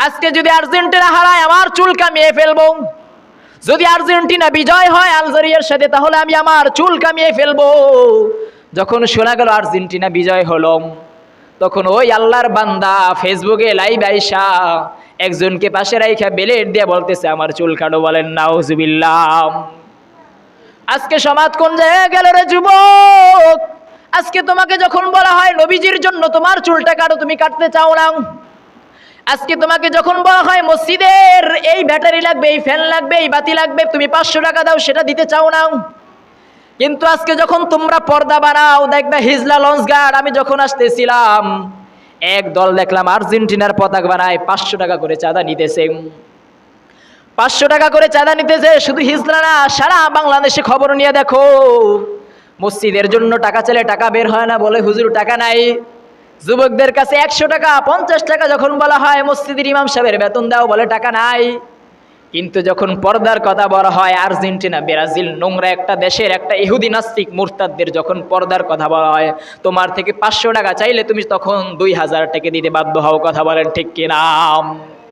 আজকে যদি আর্জেন্টিনা হারায় আমার চুল কামিয়ে ফেলবো, যদি আর্জেন্টিনা বিজয় হয় আলজেরিয়ার সাথে তাহলে আমি আমার চুল কামিয়ে ফেলবো। যখন শোনা গেল আর্জেন্টিনা বিজয় হলো, তখন ওই আল্লাহর বান্দা ফেসবুকে লাইভ আইসা একজনকে পাশে রাইখা বেলেট দিয়ে বলতেছে আমার চুল কাটো। বলেন নাউজুবিল্লাহ। আজকে সমাজ কোন জায়গায় গেল রে যুবক? আজকে তোমাকে যখন বলা হয় নবীজির জন্য তোমার চুলটা কাটো, তুমি কাটতে চাও না। আজকে তোমাকে যখন বলা হয় মসজিদের এই ব্যাটারি লাগবে, এই ফ্যান লাগবে, এই বাতি লাগবে, তুমি 500 টাকা দাও, সেটা দিতে চাও না। কিন্তু আজকে যখন তোমরা পর্দা বানাও, দেখবে হিজলা লঞ্চ গার্ড, আমি যখন আসতেছিলাম এক দল দেখলাম আর্জেন্টিনার পতাকা বানায় 500 টাকা করে চাঁদা নিতেছে। 500 টাকা করে চাঁদা নিতেছে। শুধু হিজলা না, সারা বাংলাদেশে খবর নিয়ে দেখো, মসজিদের জন্য টাকা চাইলে টাকা বের হয় না, বলে হুজুর টাকা নাই। যুবকদের কাছে 100 টাকা 50 টাকা যখন বলা হয় মসজিদের ইমাম সাহেবের বেতন দাও, বলে টাকা নাই। কিন্তু যখন পর্দার কথা বলা হয় আর্জেন্টিনা, ব্রাজিল নোংরা একটা দেশের একটা ইহুদি নাস্তিক মুরতাদদের যখন পর্দার কথা বলা হয়, তোমার থেকে 500 টাকা চাইলে তুমি তখন 2000 টাকা দিতে বাধ্য হও। কথা বলেন ঠিক কিনা?